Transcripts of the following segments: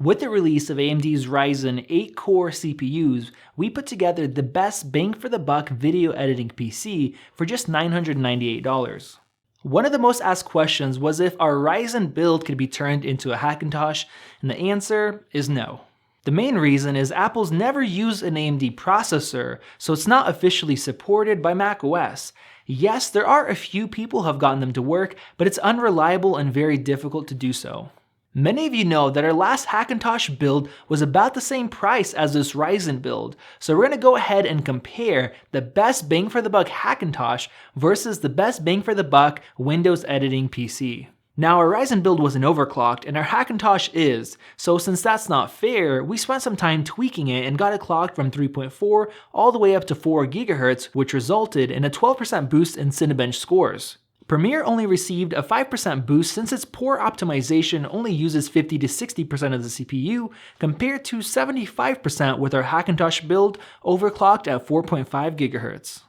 With the release of AMD's Ryzen 8-core CPUs, we put together the best bang for the buck video editing PC for just $998. One of the most asked questions was if our Ryzen build could be turned into a Hackintosh, and the answer is no. The main reason is Apple's never used an AMD processor, so it's not officially supported by macOS. Yes, there are a few people who have gotten them to work, but it's unreliable and very difficult to do so. Many of you know that our last Hackintosh build was about the same price as this Ryzen build, so we're going to go ahead and compare the best bang for the buck Hackintosh versus the best bang for the buck Windows editing PC. Now our Ryzen build wasn't overclocked and our Hackintosh is, so since that's not fair, we spent some time tweaking it and got it clocked from 3.4 all the way up to 4 GHz, which resulted in a 12% boost in Cinebench scores. Premiere only received a 5% boost since its poor optimization only uses 50 to 60% of the CPU compared to 75% with our Hackintosh build overclocked at 4.5 GHz.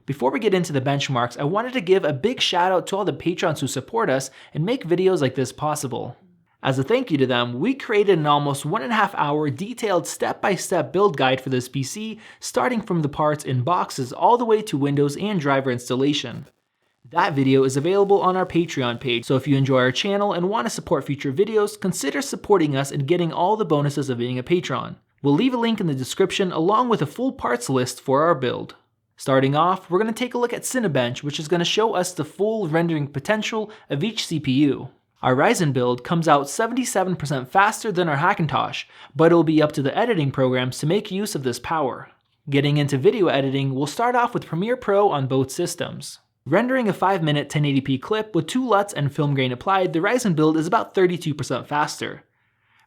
Before we get into the benchmarks, I wanted to give a big shout out to all the patrons who support us and make videos like this possible. As a thank you to them, we created an almost 1.5 hour detailed step-by-step build guide for this PC, starting from the parts in boxes all the way to Windows and driver installation. That video is available on our Patreon page, so if you enjoy our channel and want to support future videos, consider supporting us and getting all the bonuses of being a patron. We'll leave a link in the description along with a full parts list for our build. Starting off, we're going to take a look at Cinebench, which is going to show us the full rendering potential of each CPU. Our Ryzen build comes out 77% faster than our Hackintosh, but it'll be up to the editing programs to make use of this power. Getting into video editing, we'll start off with Premiere Pro on both systems. Rendering a 5-minute 1080p clip with 2 LUTs and film grain applied, the Ryzen build is about 32% faster.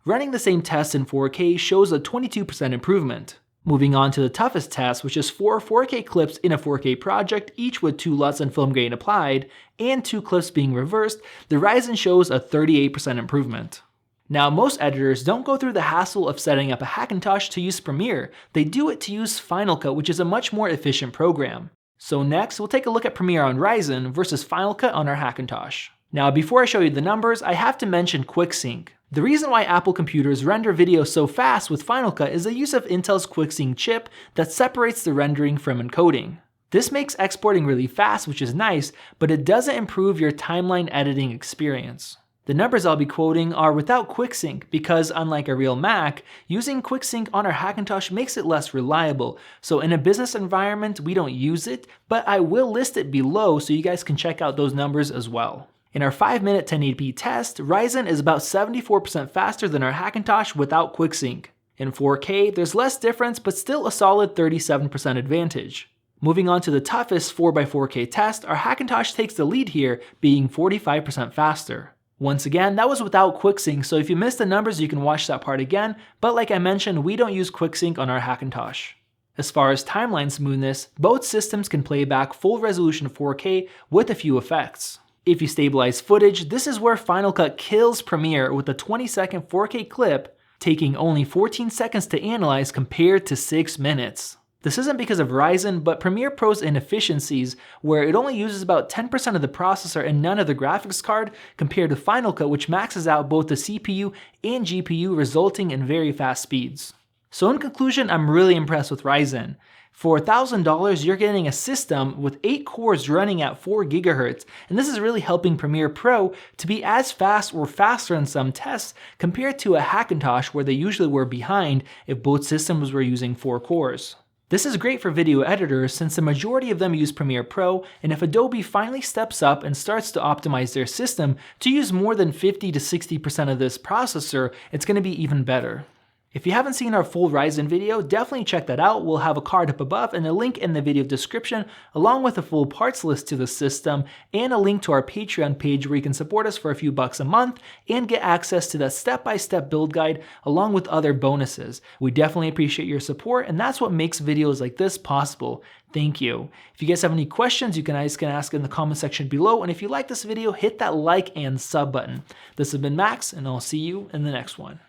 Running the same test in 4K shows a 22% improvement. Moving on to the toughest test, which is 4 4K clips in a 4K project, each with 2 LUTs and film grain applied, and 2 clips being reversed, the Ryzen shows a 38% improvement. Now, most editors don't go through the hassle of setting up a Hackintosh to use Premiere. They do it to use Final Cut, which is a much more efficient program. So next, we'll take a look at Premiere on Ryzen versus Final Cut on our Hackintosh. Now, before I show you the numbers, I have to mention QuickSync. The reason why Apple computers render video so fast with Final Cut is the use of Intel's QuickSync chip that separates the rendering from encoding. This makes exporting really fast, which is nice, but it doesn't improve your timeline editing experience. The numbers I'll be quoting are without QuickSync because, unlike a real Mac, using QuickSync on our Hackintosh makes it less reliable, so in a business environment we don't use it, but I will list it below so you guys can check out those numbers as well. In our 5-minute 1080p test, Ryzen is about 74% faster than our Hackintosh without QuickSync. In 4K, there's less difference but still a solid 37% advantage. Moving on to the toughest 4x4K test, our Hackintosh takes the lead here, being 45% faster. Once again, that was without QuickSync, so if you missed the numbers you can watch that part again, but like I mentioned, we don't use QuickSync on our Hackintosh. As far as timeline smoothness, both systems can play back full resolution 4K with a few effects. If you stabilize footage, this is where Final Cut kills Premiere with a 20-second 4K clip, taking only 14 seconds to analyze compared to 6 minutes. This isn't because of Ryzen, but Premiere Pro's inefficiencies, where it only uses about 10% of the processor and none of the graphics card, compared to Final Cut, which maxes out both the CPU and GPU, resulting in very fast speeds. So in conclusion, I'm really impressed with Ryzen. For $1,000, you're getting a system with 8 cores running at 4 GHz, and this is really helping Premiere Pro to be as fast or faster in some tests compared to a Hackintosh where they usually were behind if both systems were using 4 cores. This is great for video editors since the majority of them use Premiere Pro, and if Adobe finally steps up and starts to optimize their system to use more than 50 to 60% of this processor, it's going to be even better. If you haven't seen our full Ryzen video, definitely check that out. We'll have a card up above and a link in the video description, along with a full parts list to the system and a link to our Patreon page where you can support us for a few bucks a month and get access to that step-by-step build guide along with other bonuses. We definitely appreciate your support, and that's what makes videos like this possible. Thank you. If you guys have any questions, you guys can ask in the comment section below, and if you like this video, hit that like and sub button. This has been Max, and I'll see you in the next one.